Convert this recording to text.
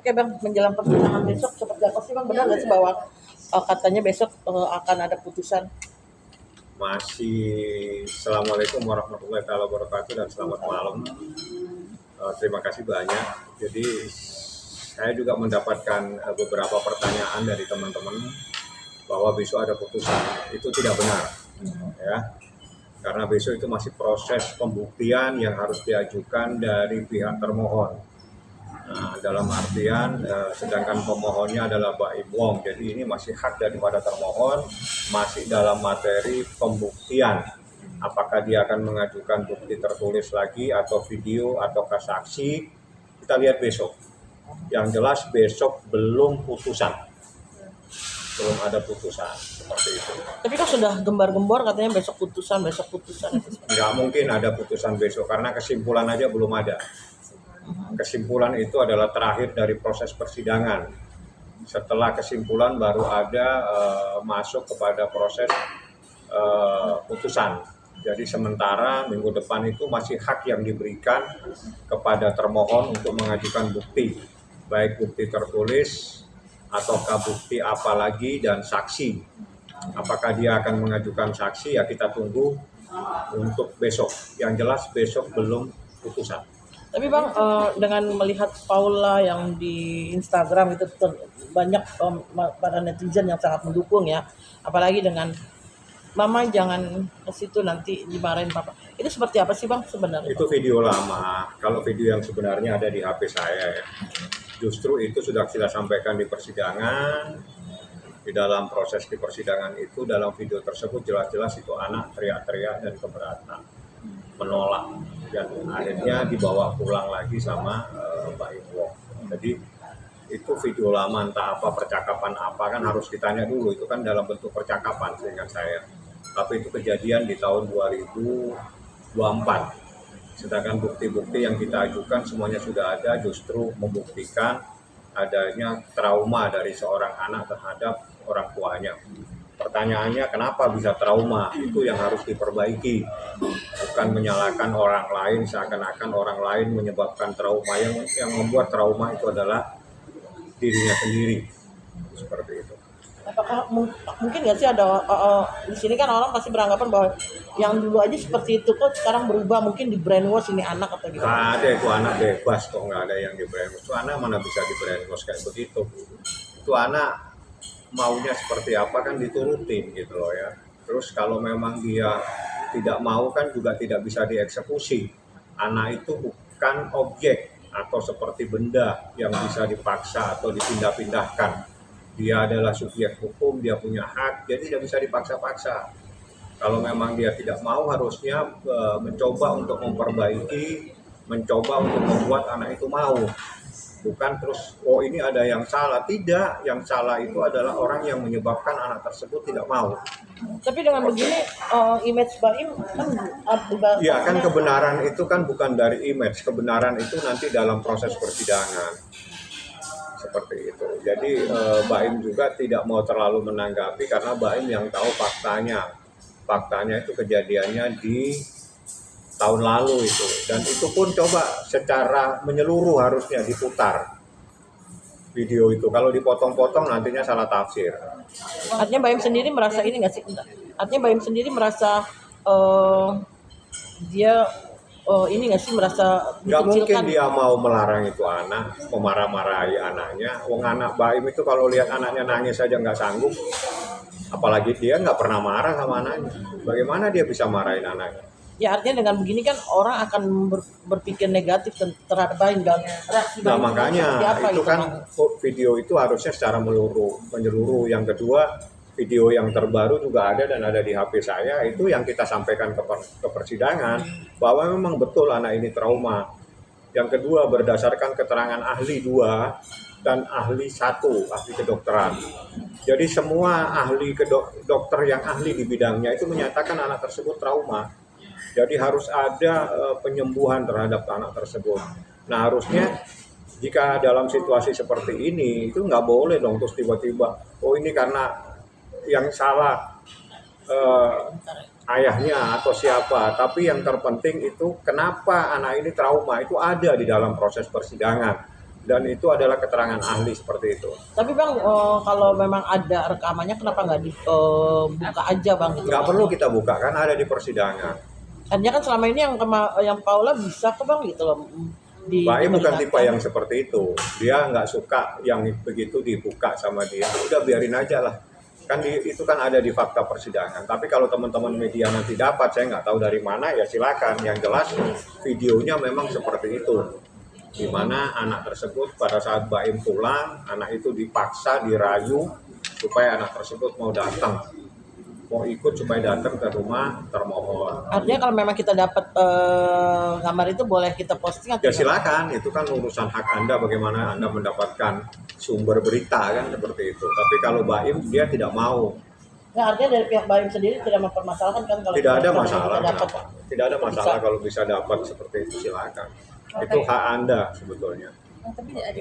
Oke Bang, menjelang persidangan besok seperti apa sih Bang? Benar nggak sih bahwa katanya besok akan ada putusan? Assalamualaikum warahmatullahi wabarakatuh dan selamat malam. Terima kasih banyak. Jadi saya juga mendapatkan beberapa pertanyaan dari teman-teman bahwa besok ada putusan. Itu tidak benar, ya. Karena besok itu masih proses pembuktian yang harus diajukan dari pihak termohon. Nah, dalam artian sedangkan pemohonnya adalah Baim Wong, jadi ini masih hak daripada termohon, masih dalam materi pembuktian. Apakah dia akan mengajukan bukti tertulis lagi atau video atau saksi, kita lihat besok. Yang jelas besok belum putusan, belum ada putusan seperti itu. Tapi kan sudah gembar-gembor katanya besok putusan. Nggak mungkin ada putusan besok karena kesimpulan aja belum ada. Kesimpulan itu adalah terakhir dari proses persidangan. Setelah kesimpulan baru ada masuk kepada proses putusan. Jadi sementara minggu depan itu masih hak yang diberikan kepada termohon untuk mengajukan bukti, baik bukti tertulis ataukah bukti apa lagi dan saksi. Apakah dia akan mengajukan saksi, ya kita tunggu untuk besok. Yang jelas besok belum putusan. Tapi Bang, dengan melihat Paula yang di Instagram itu banyak para netizen yang sangat mendukung ya, apalagi dengan Mama jangan ke situ nanti dimarahin Papa. Itu seperti apa sih Bang sebenarnya? Itu video lama. Kalau video yang sebenarnya ada di HP saya ya. Justru itu sudah kita sampaikan di persidangan. Di dalam proses di persidangan itu, dalam video tersebut jelas-jelas itu anak teriak-teriak dan keberatan, menolak, dan akhirnya dibawa pulang lagi sama Mbak Iwo. Jadi itu video lama, entah apa percakapan apa, kan harus ditanya dulu, itu kan dalam bentuk percakapan seingat saya. Tapi itu kejadian di tahun 2024. Sedangkan bukti-bukti yang kita ajukan semuanya sudah ada, justru membuktikan adanya trauma dari seorang anak terhadap orang tuanya. Pertanyaannya kenapa bisa trauma? Itu yang harus diperbaiki. Bukan menyalahkan orang lain seakan-akan orang lain menyebabkan trauma. Yang membuat trauma itu adalah dirinya sendiri. Seperti itu. Apakah mungkin nggak sih ada di sini kan orang pasti beranggapan bahwa yang dulu aja seperti itu kok sekarang berubah, mungkin di brainwash ini anak atau gitu? Nggak ada, itu anak bebas kok, nggak ada yang di brainwash. Itu anak mana bisa di brainwash kayak begitu. Itu anak maunya seperti apa kan diturutin gitu loh ya. Terus kalau memang dia tidak mau kan juga tidak bisa dieksekusi. Anak itu bukan objek atau seperti benda yang bisa dipaksa atau dipindah-pindahkan. Dia adalah subjek hukum, dia punya hak, jadi tidak bisa dipaksa-paksa. Kalau memang dia tidak mau, harusnya mencoba untuk memperbaiki, mencoba untuk membuat anak itu mau. Bukan terus, oh ini ada yang salah. Tidak, yang salah itu adalah orang yang menyebabkan anak tersebut tidak mau. Tapi dengan begini, image Baim kan ya kan kebenaran itu kan bukan dari image, kebenaran itu nanti dalam proses persidangan. Seperti itu. Jadi Baim juga tidak mau terlalu menanggapi karena Baim yang tahu faktanya. Faktanya itu kejadiannya di tahun lalu itu, dan itu pun coba secara menyeluruh harusnya diputar video itu. Kalau dipotong-potong nantinya salah tafsir. Artinya Baim sendiri merasa ini nggak sih? Artinya Baim sendiri merasa dia ini nggak sih merasa nggak mungkin dia mau melarang itu anak, memarah-marahi anaknya. Wong anak Baim itu kalau lihat anaknya nangis saja nggak sanggup, apalagi dia nggak pernah marah sama anaknya. Bagaimana dia bisa marahin anaknya? Ya artinya dengan begini kan orang akan berpikir negatif terhadap Baim dan reaksi Nah makanya itu gitu, kan video itu harusnya secara menyeluruh. Yang kedua, video yang terbaru juga ada dan ada di HP saya, itu yang kita sampaikan ke persidangan bahwa memang betul anak ini trauma. Yang kedua, berdasarkan keterangan ahli 2 dan ahli 1, ahli kedokteran. Jadi semua ahli dokter yang ahli di bidangnya itu menyatakan anak tersebut trauma. Jadi harus ada penyembuhan terhadap anak tersebut. Nah harusnya jika dalam situasi seperti ini itu nggak boleh dong terus tiba-tiba, oh ini karena yang salah ayahnya atau siapa. Tapi yang terpenting itu kenapa anak ini trauma itu ada di dalam proses persidangan. dan itu adalah keterangan ahli seperti itu. Tapi Bang, kalau memang ada rekamannya kenapa nggak dibuka aja Bang? Gitu? Nggak perlu kita buka, kan ada di persidangan. Artinya kan selama ini yang Paula bisa kok Bang gitu loh. Baim bukan tipe yang seperti itu. Dia nggak suka yang begitu dibuka sama dia. Udah biarin aja lah. Kan itu kan ada di fakta persidangan. Tapi kalau teman-teman media nanti dapat, saya nggak tahu dari mana, ya silakan. Yang jelas videonya memang seperti itu. Di mana anak tersebut pada saat Baim pulang, anak itu dipaksa, dirayu supaya anak tersebut mau datang, mau ikut supaya datang ke rumah termohon. Artinya kalau memang kita dapat gambar itu boleh kita posting atau Ya silakan, itu kan urusan hak Anda bagaimana Anda mendapatkan sumber berita kan seperti itu. Tapi kalau Baim dia tidak mau. Nah, artinya dari pihak Baim sendiri tidak mempermasalahkan kan kalau Tidak ada kita masalah, dapat. kenapa? Tidak ada masalah kalau bisa dapat seperti itu, silakan. Itu hak Anda sebetulnya. Tapi ada